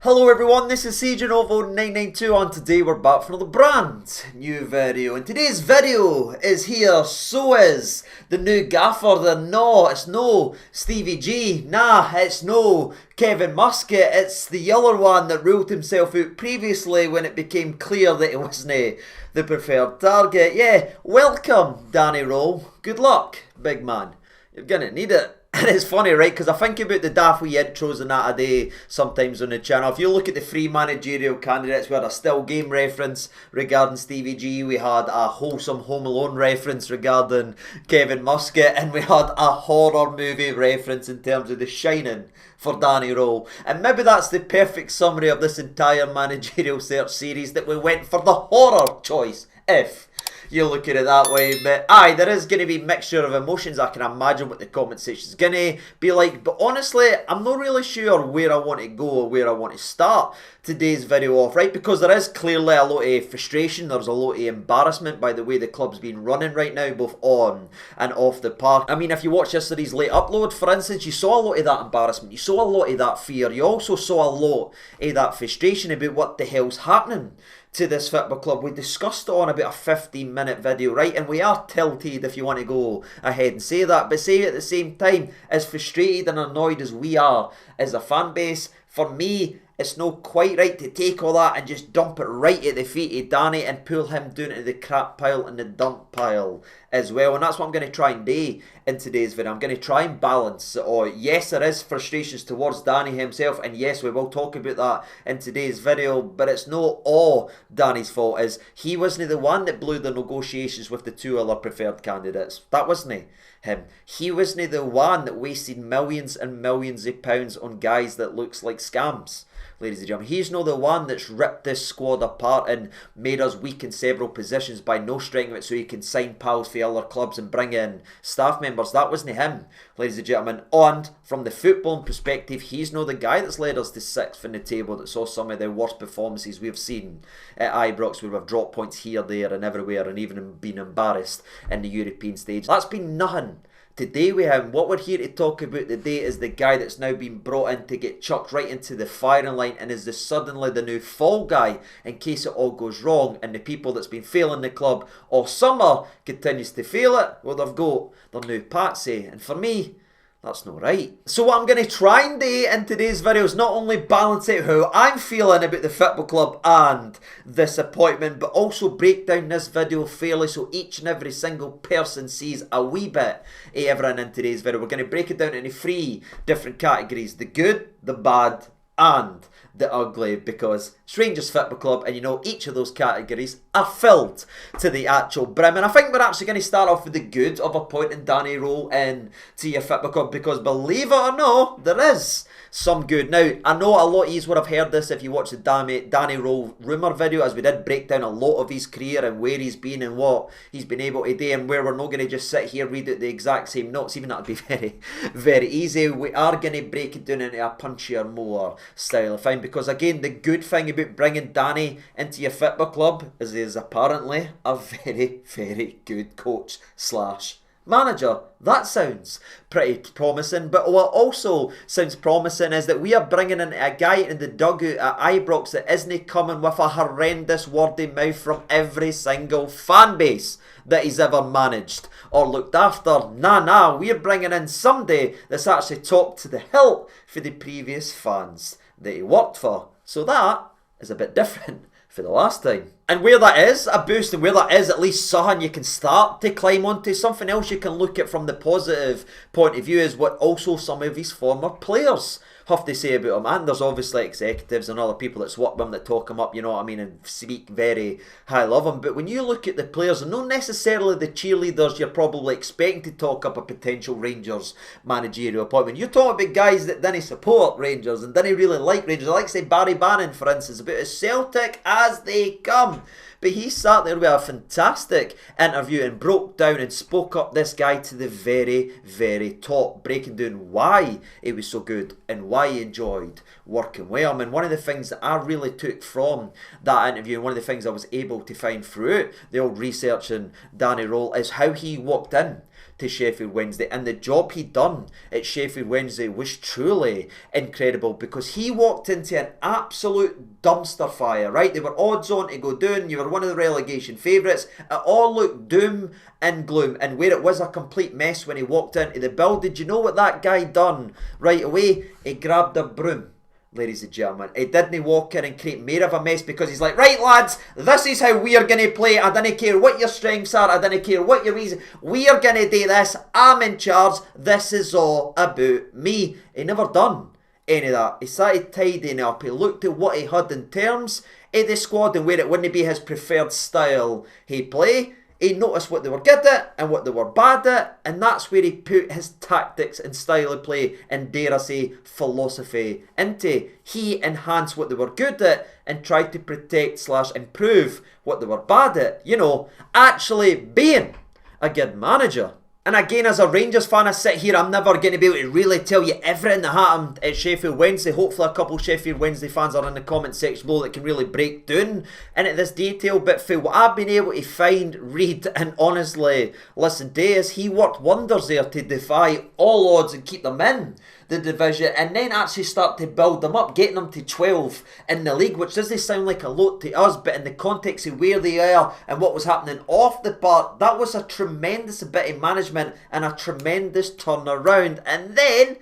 Hello everyone, this is CJNovo992 and today we're back for another brand new video. And today's video is here, so is the new gaffer. It's no Stevie G, it's no Kevin Muscat, it's the other one that ruled himself out previously when it became clear that he wasn't the preferred target. Yeah, welcome Danny Rohl, good luck big man, you're gonna need it. And it's funny, right, because I think about the daft wee intros and that a day sometimes on the channel. If you look at the three managerial candidates, we had a still game reference regarding Stevie G, we had a wholesome Home Alone reference regarding Kevin Muscat, and we had a horror movie reference in terms of The Shining for Danny Rohl. And maybe that's the perfect summary of this entire managerial search series, that we went for the horror choice, if you look at it that way. But aye, there is going to be a mixture of emotions. I can imagine what the comment section is going to be like, but honestly I'm not really sure where I want to go or where I want to start today's video off, right? Because there is clearly a lot of frustration, there's a lot of embarrassment by the way the club's been running right now, both on and off the park. I mean, if you watch yesterday's late upload, for instance, you saw a lot of that embarrassment, you saw a lot of that fear, you also saw a lot of that frustration about what the hell's happening to this football club. We discussed it on about a 15-minute video, right? And we are tilted, if you want to go ahead and say that, but say at the same time, as frustrated and annoyed as we are as a fan base, for me it's not quite right to take all that and just dump it right at the feet of Danny and pull him down to the crap pile and the dump pile as well. And that's what I'm going to try and do in today's video. I'm going to try and balance. Yes, there is frustrations towards Danny himself, and yes, we will talk about that in today's video, but it's not all Danny's fault, as he wasn't the one that blew the negotiations with the two other preferred candidates. That wasn't him. He wasn't the one that wasted millions and millions of pounds on guys that looks like scams. Ladies and gentlemen, he's not the one that's ripped this squad apart and made us weak in several positions by no strength of it so he can sign pals for other clubs and bring in staff members. That wasn't him, ladies and gentlemen. And from the footballing perspective, he's not the guy that's led us to 6th in the table, that saw some of the worst performances we've seen at Ibrox, where we've dropped points here, there and everywhere, and even been embarrassed in the European stage. That's been nothing today with him. What we're here to talk about today is the guy that's now been brought in to get chucked right into the firing line and is suddenly the new fall guy in case it all goes wrong, and the people that's been failing the club all summer continues to fail it. Well, they've got their new patsy, and for me, that's not right. So what I'm going to try and do in today's video is not only balance out how I'm feeling about the football club and this appointment, but also break down this video fairly so each and every single person sees a wee bit of everything in today's video. We're going to break it down into 3 different categories: the good, the bad and the ugly, because it's Rangers Football Club, and you know each of those categories are filled to the actual brim. And I think we're actually going to start off with the good of appointing Danny Rohl in to your football club, because believe it or not, there is some good. Now, I know a lot of you would have heard this if you watched the Danny Rohl rumour video, as we did break down a lot of his career and where he's been and what he's been able to do, and where we're not going to just sit here read out the exact same notes, even that would be very, very easy. We are going to break it down into a punchier, more style of thing, because again, the good thing about bringing Danny into your football club is he is apparently a very, very good coach slash manager. That sounds pretty promising, but what also sounds promising is that we are bringing in a guy in the dugout at Ibrox that isn't coming with a horrendous word of mouth from every single fan base that he's ever managed or looked after. Nah, we're bringing in somebody that's actually top to the hilt for the previous fans that he worked for. So that is a bit different for the last time. And where that is a boost, and where that is at least something you can start to climb onto, something else you can look at from the positive point of view is what also some of his former players have to say about him. And there's obviously executives and other people that's worked with him that talk him up, you know what I mean, and speak very highly of him. But when you look at the players, and not necessarily the cheerleaders you're probably expecting to talk up a potential Rangers managerial appointment, you're talking about guys that didn't support Rangers and didn't really like Rangers. I like to say Barry Bannon, for instance, about as Celtic as they come. But he sat there with a fantastic interview and broke down and spoke up this guy to the very, very top, breaking down why he was so good and why he enjoyed working with him. And one of the things that I really took from that interview, and one of the things I was able to find throughout the old research in Danny Rohl, is how he walked in to Sheffield Wednesday, and the job he done at Sheffield Wednesday was truly incredible, because he walked into an absolute dumpster fire, right? They were odds on to go down, you were one of the relegation favourites, it all looked doom and gloom, and where it was a complete mess when he walked into the building, do you know what that guy done right away? He grabbed a broom. Ladies and gentlemen, he didn't walk in and create more of a mess, because he's like, right lads, this is how we are going to play. I don't care what your strengths are, I don't care what your reason, we are going to do this, I'm in charge, this is all about me. He never done any of that. He started tidying up, he looked at what he had in terms of the squad and where it wouldn't be his preferred style he play. He noticed what they were good at and what they were bad at, and that's where he put his tactics and style of play and, dare I say, philosophy into. He enhanced what they were good at and tried to protect / improve what they were bad at. You know, actually being a good manager. And again, as a Rangers fan, I sit here, I'm never going to be able to really tell you everything that happened at Sheffield Wednesday. Hopefully a couple Sheffield Wednesday fans are in the comment section below that can really break down into this detail. But for what I've been able to find, read and honestly listen to, is he worked wonders there to defy all odds and keep them in the division, and then actually start to build them up, getting them to 12 in the league, which doesn't sound like a lot to us, but in the context of where they are and what was happening off the park, that was a tremendous bit of management and a tremendous turnaround. And then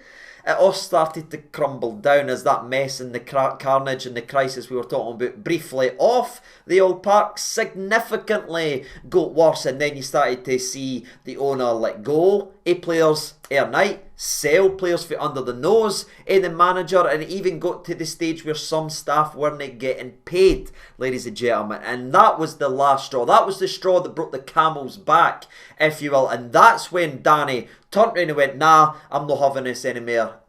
it all started to crumble down as that mess and the carnage and the crisis we were talking about briefly off the old park significantly got worse, and then you started to see the owner let go of players overnight, sell players for under the nose of the manager, and it even got to the stage where some staff weren't getting paid, ladies and gentlemen, and that was the last straw. That was the straw that broke the camel's back, if you will, and that's when Danny turned around and went, nah, I'm not having this anymore.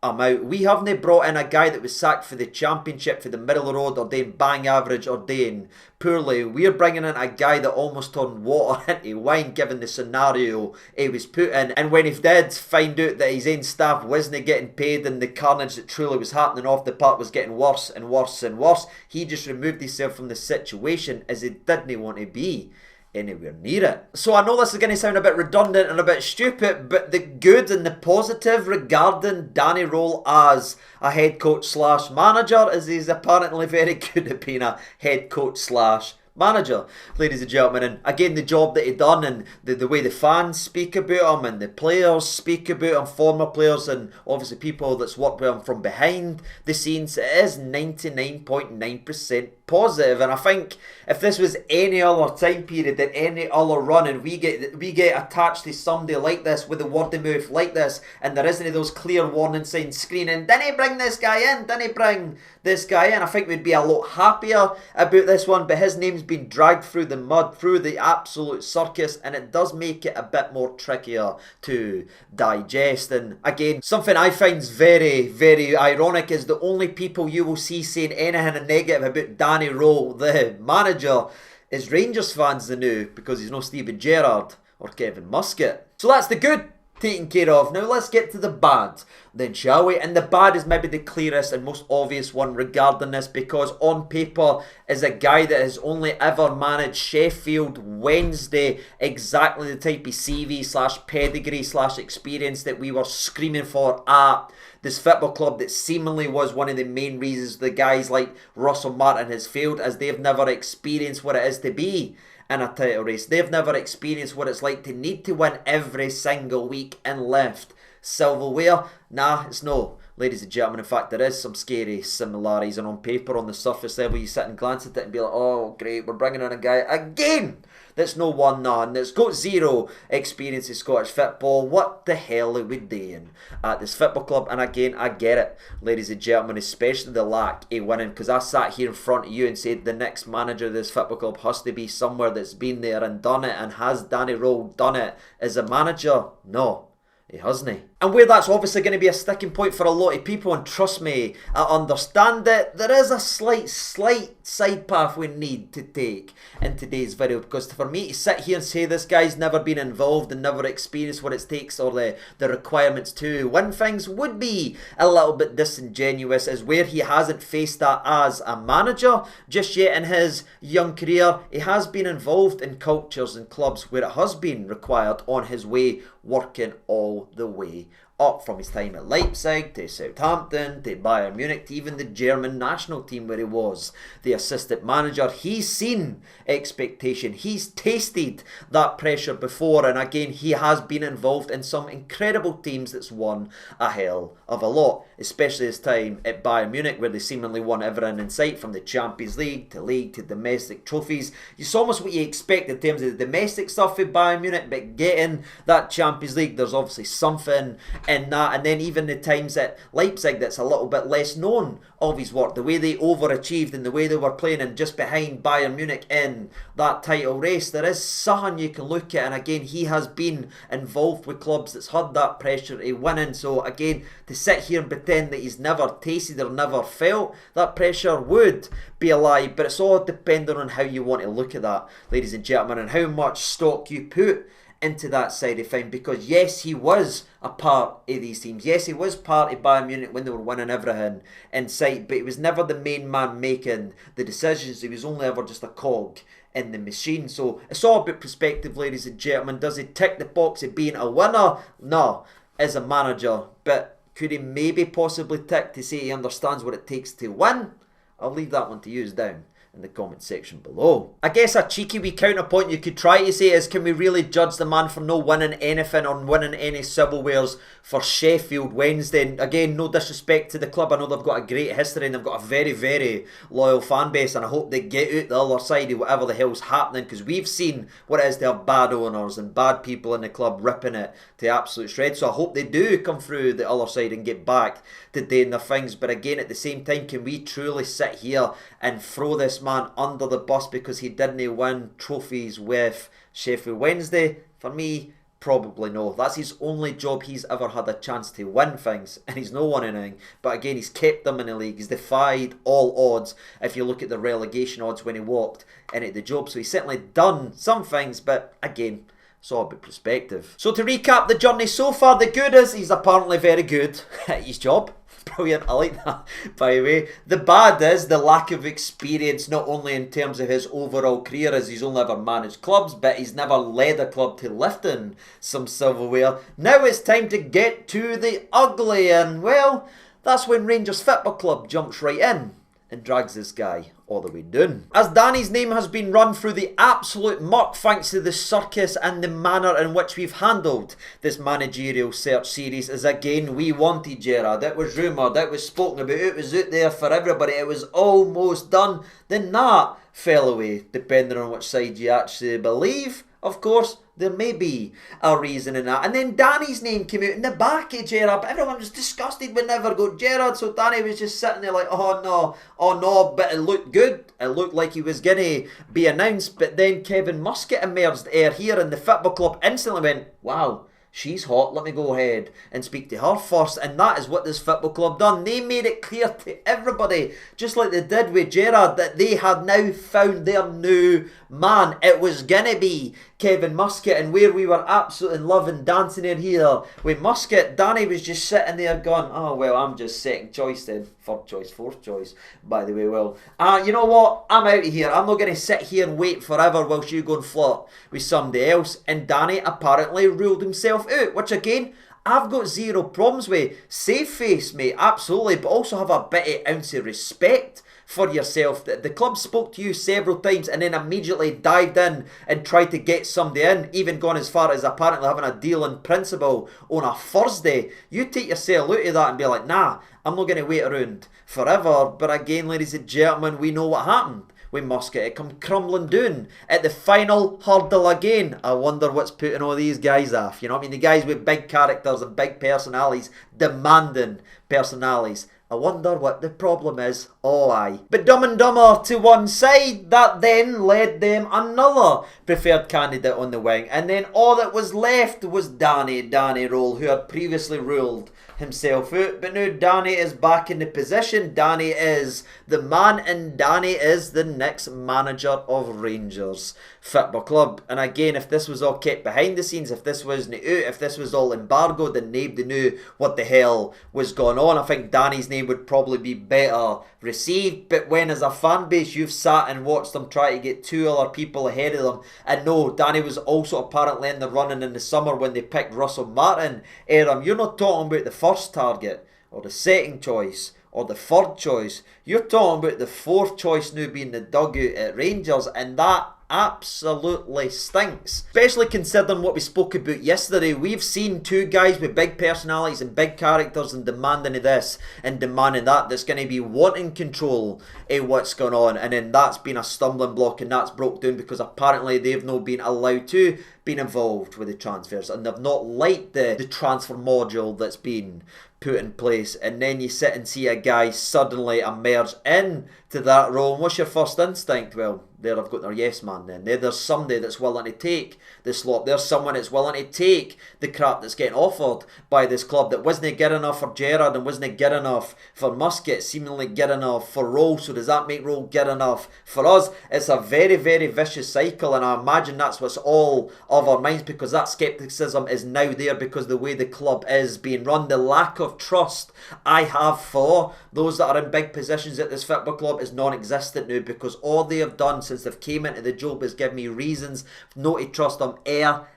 I'm out. We haven't brought in a guy that was sacked for the championship for the middle of the road or doing bang average or doing poorly. We're bringing in a guy that almost turned water into wine given the scenario he was put in. And when he did find out that his own staff wasn't getting paid and the carnage that truly was happening off the park was getting worse and worse and worse, he just removed himself from the situation, as he didn't want to be anywhere near it. So I know this is going to sound a bit redundant and a bit stupid, but the good and the positive regarding Danny Rohl as a head coach / manager is he's apparently very good at being a head coach / manager, ladies and gentlemen. And again, the job that he done and the way the fans speak about him and the players speak about him, former players and obviously people that's worked with him from behind the scenes, it is 99.9% positive. And I think if this was any other time period and any other run, and we get attached to somebody like this with a word of mouth like this, and there isn't those clear warning signs screening, didn't he bring this guy in, didn't he bring this guy in, I think we'd be a lot happier about this one. But his name's been dragged through the mud, through the absolute circus, and it does make it a bit more trickier to digest. And again, something I find very, very ironic is the only people you will see saying anything negative about Danny Rohl, the manager, is Rangers fans now, because he's no Steven Gerrard or Kevin Muscat. So that's the good taken care of. Now let's get to the bad then, shall we? And the bad is maybe the clearest and most obvious one regarding this, because on paper is a guy that has only ever managed Sheffield Wednesday, exactly the type of CV / pedigree / experience that we were screaming for at this football club, that seemingly was one of the main reasons the guys like Russell Martin has failed, as they've never experienced what it is to be in a title race. They've never experienced what it's like to need to win every single week and lift silverware. Nah, it's no, ladies and gentlemen. In fact, there is some scary similarities, and on paper, on the surface level, you sit and glance at it and be like, oh great, we're bringing in a guy again that's no won none, that's got zero experience in Scottish football. What the hell are we doing at this football club? And again, I get it, ladies and gentlemen, especially the lack of winning, because I sat here in front of you and said the next manager of this football club has to be somewhere that's been there and done it. And has Danny Rohl done it as a manager? No. He hasn't. And where that's obviously going to be a sticking point for a lot of people, and trust me, I understand it, there is a slight side path we need to take in today's video, because for me to sit here and say this guy's never been involved and never experienced what it takes or the requirements to win things would be a little bit disingenuous, as where he hasn't faced that as a manager just yet in his young career. He has been involved in cultures and clubs where it has been required on his way, working all the way up, from his time at Leipzig to Southampton to Bayern Munich to even the German national team where he was the assistant manager. He's seen expectation, he's tasted that pressure before, and again he has been involved in some incredible teams that's won a hell of a lot, especially his time at Bayern Munich where they seemingly won everything in sight, from the Champions League to domestic trophies. It's almost what you expect in terms of the domestic stuff with Bayern Munich, but getting that Champions League, there's obviously something in that. And then even the times at Leipzig that's a little bit less known of his work, the way they overachieved and the way they were playing and just behind Bayern Munich in that title race, there is something you can look at. And again, he has been involved with clubs that's had that pressure to winning. So again, to sit here and pretend that he's never tasted or never felt that pressure would be a lie. But it's all dependent on how you want to look at that, ladies and gentlemen, and how much stock you put into that side of things. Because yes, he was a part of these teams. Yes, he was part of Bayern Munich when they were winning everything in sight, but he was never the main man making the decisions. He was only ever just a cog in the machine. So it's all about perspective, ladies and gentlemen. Does he tick the box of being a winner? No, as a manager. But could he maybe possibly tick to say he understands what it takes to win? I'll leave that one to use down in the comment section below. I guess a cheeky wee counterpoint you could try to say is, can we really judge the man for no winning anything or winning any silverwares for Sheffield Wednesday? And again, no disrespect to the club, I know they've got a great history and they've got a very, very loyal fan base, and I hope they get out the other side of whatever the hell's happening, because we've seen what it is to have bad owners and bad people in the club ripping it to absolute shreds. So I hope they do come through the other side and get back to doing their things. But again, at the same time, can we truly sit here and throw this man under the bus because he didn't win trophies with Sheffield Wednesday? For me, probably no. That's his only job he's ever had a chance to win things, and he's no won anything. But again, he's kept them in the league. He's defied all odds if you look at the relegation odds when he walked into the job. So he's certainly done some things, but again, it's all about perspective. So to recap the journey so far, the good is he's apparently very good at his job. Brilliant, I like that, by the way. The bad is the lack of experience, not only in terms of his overall career, as he's only ever managed clubs, but he's never led a club to lifting some silverware. Now it's time to get to the ugly, and well, that's when Rangers Football Club jumps right in and drags this guy all the way down. As Danny's name has been run through the absolute muck thanks to the circus and the manner in which we've handled this managerial search series, is again, we wanted Gerrard. It was rumoured, it was spoken about, it was out there for everybody, it was almost done. Then that fell away, depending on which side you actually believe. Of course, there may be a reason in that. And then Danny's name came out in the back of Gerrard, but everyone was disgusted we never got Gerrard, so Danny was just sitting there like, oh no, but it looked good. It looked like he was going to be announced, but then Kevin Muscat emerged here, and the football club instantly went, wow, she's hot, let me go ahead and speak to her first. And that is what this football club done. They made it clear to everybody, just like they did with Gerrard, that they had now found their new man. It was gonna be Kevin Muscat, and where we were absolutely in love and dancing in here with Muscat, Danny was just sitting there going, oh well, I'm just second choice then, third choice, fourth choice, by the way. Well, you know what, I'm out of here. I'm not going to sit here and wait forever whilst you go and flirt with somebody else. And Danny apparently ruled himself out, which again, I've got zero problems with. Save face, mate, absolutely, but also have a bit of ounce of respect for yourself. The club spoke to you several times and then immediately dived in and tried to get somebody in, even gone as far as apparently having a deal in principle on a Thursday. You take yourself out of that and be like, nah, I'm not going to wait around forever. But again, ladies and gentlemen, we know what happened with Muscat. It come crumbling down at the final hurdle again. I wonder what's putting all these guys off. You know what I mean? The guys with big characters and big personalities, demanding personalities. I wonder what the problem is. Oh aye. But Dumb and Dumber to one side, that then led them another preferred candidate on the wing. And then all that was left was Danny Rohl, who had previously ruled himself out. But now Danny is back in the position. Danny is the man, and Danny is the next manager of Rangers Football Club. And again, if this was all kept behind the scenes, if this wasn't out, if this was all embargoed, then nobody knew what the hell was going on, I think Danny's name would probably be better received. But when as a fan base you've sat and watched them try to get two other people ahead of them, and no, Danny was also apparently in the running in the summer when they picked Russell Martin, you're not talking about the first target or the second choice or the third choice. You're talking about the fourth choice now being the dugout at Rangers, and that absolutely stinks. Especially considering what we spoke about yesterday. We've seen two guys with big personalities and big characters and demanding of this and demanding that, that's going to be wanting control of what's going on, and then that's been a stumbling block, and that's broke down because apparently they've not been allowed to been involved with the transfers, and they've not liked the transfer module that's been put in place. And then you sit and see a guy suddenly emerge into that role, and what's your first instinct? Well, there I've got their yes man then. There's somebody that's willing to take the slot. There's someone that's willing to take the crap that's getting offered by this club that wasn't good enough for Gerrard and wasn't good enough for Muscat, seemingly good enough for Rohl. So does that make Rohl good enough for us? It's a very, very vicious cycle, and I imagine that's what's all of our minds, because that scepticism is now there because the way the club is being run, the lack of trust I have for those that are in big positions at this football club is non-existent now, because all they have done since they've came into the job is give me reasons not to trust them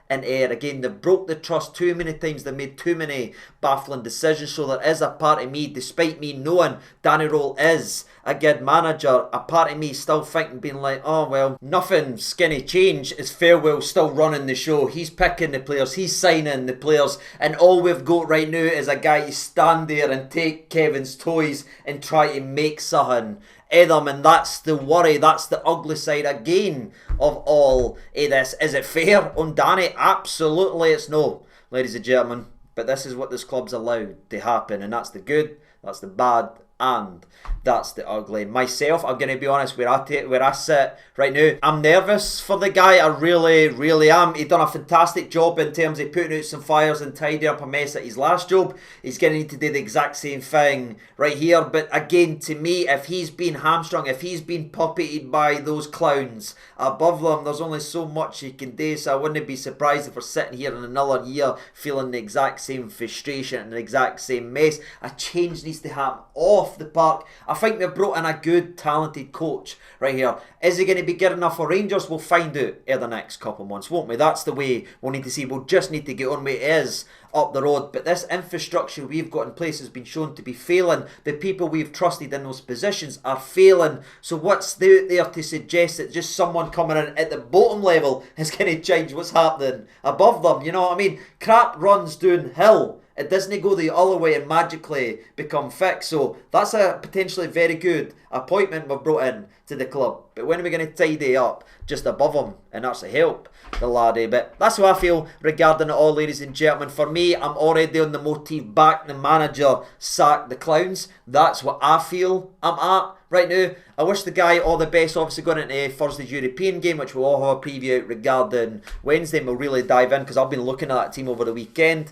and again. They've broke the trust too many times. They've made too many baffling decisions. So there is a part of me, despite me knowing Danny Rohl is a good manager, a part of me still thinking, being like, oh well, nothing skinny change. Is Farewell still running the show? He's picking the players, he's signing the players, and all we've got right now is a guy to stand there and take Kevin's toys and try to make something of them. And that's the worry, that's the ugly side again of all of this. Is it fair on Danny? Absolutely it's no, ladies and gentlemen, but this is what this club's allowed to happen, and that's the good, that's the bad, and that's the ugly. Myself, I'm going to be honest, where I sit right now, I'm nervous for the guy. I really, really am. He's done a fantastic job in terms of putting out some fires and tidying up a mess at his last job. He's going to need to do the exact same thing right here. But again, to me, if he's been hamstrung, if he's been puppeted by those clowns above them, there's only so much he can do. So I wouldn't be surprised if we're sitting here in another year feeling the exact same frustration and the exact same mess. A change needs to happen off the park. I think they've brought in a good, talented coach right here. Is he going to be good enough for Rangers? We'll find out in the next couple of months, won't we? That's the way we'll need to see. We'll just need to get on with it is up the road. But this infrastructure we've got in place has been shown to be failing. The people we've trusted in those positions are failing. So what's there to suggest that just someone coming in at the bottom level is going to change what's happening above them? You know what I mean? Crap runs downhill. It doesn't go the other way and magically become fixed. So that's a potentially very good appointment we've brought in to the club. But when are we going to tidy up just above him and actually help the laddie? But that's how I feel regarding it all, ladies and gentlemen. For me, I'm already on the motive back the manager, sack the clowns. That's what I feel I'm at right now. I wish the guy all the best, obviously going into Thursday's European game, which we'll all have a preview out regarding Wednesday, and we'll really dive in because I've been looking at that team over the weekend.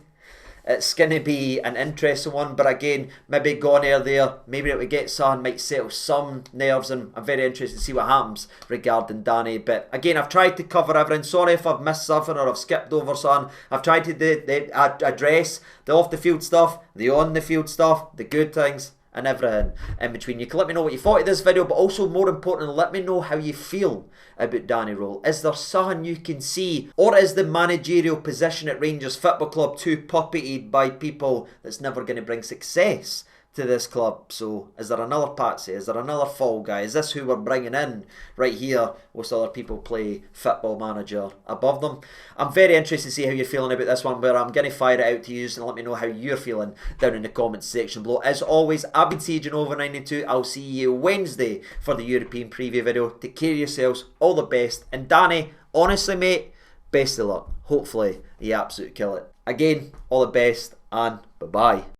It's going to be an interesting one, but again, maybe gone there, maybe it would get some, might settle some nerves, and I'm very interested to see what happens regarding Danny. But again, I've tried to cover everything. Sorry if I've missed something or I've skipped over something. I've tried to address the off-the-field stuff, the on-the-field stuff, the good things, and everything in between. You can let me know what you thought of this video, but also more importantly, let me know how you feel about Danny Rohl. Is there something you can see, or is the managerial position at Rangers Football Club too puppeted by people that's never going to bring success to this club? So is there another Patsy? Is there another fall guy? Is this who we're bringing in right here whilst other people play football manager above them? I'm very interested to see how you're feeling about this one, where I'm going to fire it out to you and let me know how you're feeling down in the comments section below. As always, I've been Sieging Over 92. I'll see you Wednesday for the European preview video. Take care of yourselves, all the best, and Danny, honestly mate, best of luck. Hopefully you absolutely kill it. Again, all the best and bye bye.